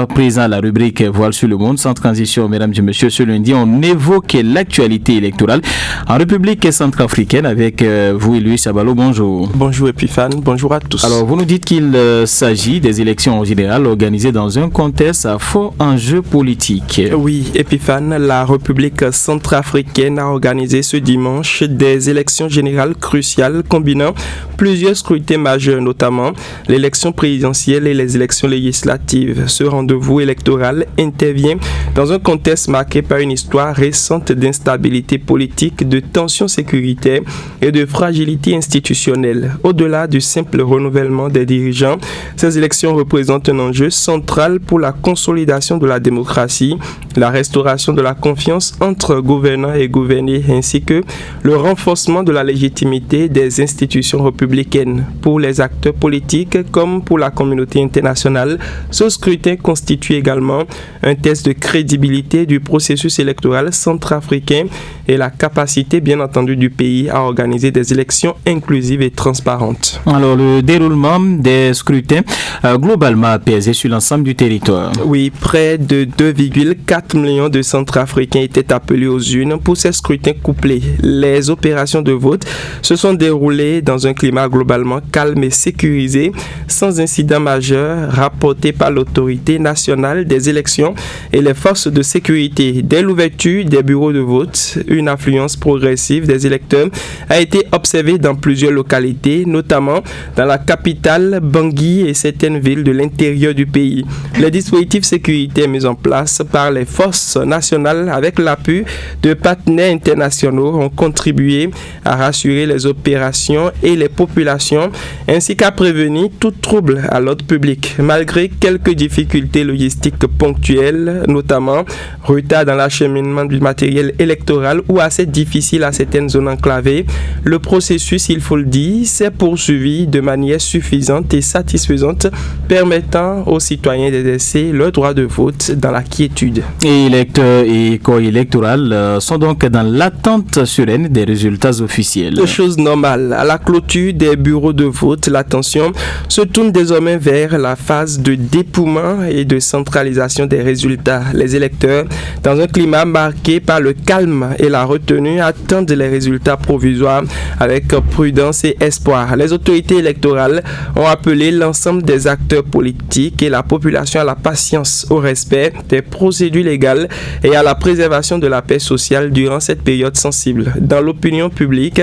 Présent à la rubrique Voile sur le monde, sans transition, mesdames et messieurs, ce lundi, on évoque l'actualité électorale en République centrafricaine avec vous, Louis Sabalo. Bonjour. Bonjour Epiphane, bonjour à tous. Alors, vous nous dites qu'il s'agit des élections générales organisées dans un contexte à fort enjeu politique. Oui, Epiphane, la République centrafricaine a organisé ce dimanche des élections générales cruciales combinant plusieurs scrutins majeurs, notamment l'élection présidentielle et les élections législatives. Ce rendez-vous électoral intervient dans un contexte marqué par une histoire récente d'instabilité politique, de tensions sécuritaires et de fragilité institutionnelle. Au-delà du simple renouvellement des dirigeants, ces élections représentent un enjeu central pour la consolidation de la démocratie, la restauration de la confiance entre gouvernants et gouvernés, ainsi que le renforcement de la légitimité des institutions républicaines. Pour les acteurs politiques comme pour la communauté internationale, ce scrutin constitue également un test de crédibilité du processus électoral centrafricain et la capacité, bien entendu, du pays à organiser des élections inclusives et transparentes. Alors, le déroulement des scrutins globalement apaisé sur l'ensemble du territoire. Oui, près de 2,4 millions de Centrafricains étaient appelés aux urnes pour ces scrutins couplés. Les opérations de vote se sont déroulées dans un climat globalement calme et sécurisé, sans incident majeur rapporté par l'autorité nationale des élections et les forces de sécurité. Dès l'ouverture des bureaux de vote, une affluence progressive des électeurs a été observée dans plusieurs localités, notamment dans la capitale Bangui et certaines villes de l'intérieur du pays. Les dispositifs sécuritaires mis en place par les forces nationales avec l'appui de partenaires internationaux ont contribué à rassurer les opérations et les populations, ainsi qu'à prévenir tout trouble à l'ordre public. Malgré quelques difficultés logistiques ponctuelles, notamment retard dans l'acheminement du matériel électoral ou assez difficile à certaines zones enclavées, le processus, il faut le dire, s'est poursuivi de manière suffisante et satisfaisante, permettant aux citoyens d'exercer leur droit de vote dans la quiétude. Et électeurs et corps électoral sont donc dans l'attente sereine des résultats officiels. Chose normale. À la clôture des bureaux de vote, l'attention se tourne désormais vers la phase de dépouillement et de centralisation des résultats. Les électeurs, dans un climat marqué par le calme et la retenue, attendent les résultats provisoires avec prudence et espoir. Les autorités électorales ont appelé l'ensemble des acteurs politiques et la population à la patience, au respect des procédures légales et à la préservation de la paix sociale durant cette période sensible. Dans l'opinion publique,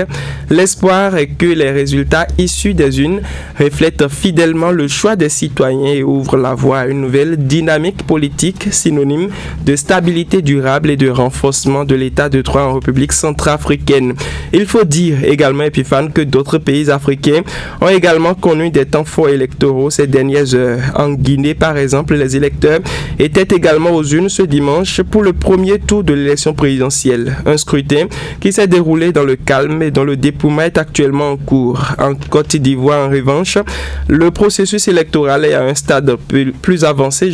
l'espoir est que les résultats issus des urnes reflètent fidèlement le choix des citoyens et ouvrent la voie à une nouvelle dynamique politique synonyme de stabilité durable et de renforcement de l'état de droit en République centrafricaine. Il faut dire également, Epiphane, que d'autres pays africains ont également connu des temps forts électoraux ces dernières heures. En Guinée, par exemple, les électeurs étaient également aux urnes ce dimanche pour le premier tour de l'élection présidentielle. Un scrutin qui s'est déroulé dans le calme et dont le dépouillement est actuellement en cours. En Côte d'Ivoire, en revanche, le processus électoral est à un stade plus avancé,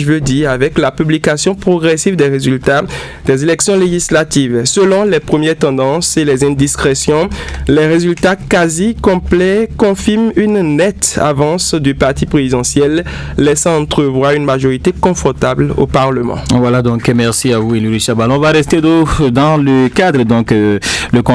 avec la publication progressive des résultats des élections législatives. Selon les premières tendances et les indiscrétions, les résultats quasi complets confirment une nette avance du parti présidentiel, laissant entrevoir une majorité confortable au Parlement. Voilà, donc merci à vous, Louis Sabalo. On va rester dans le cadre, le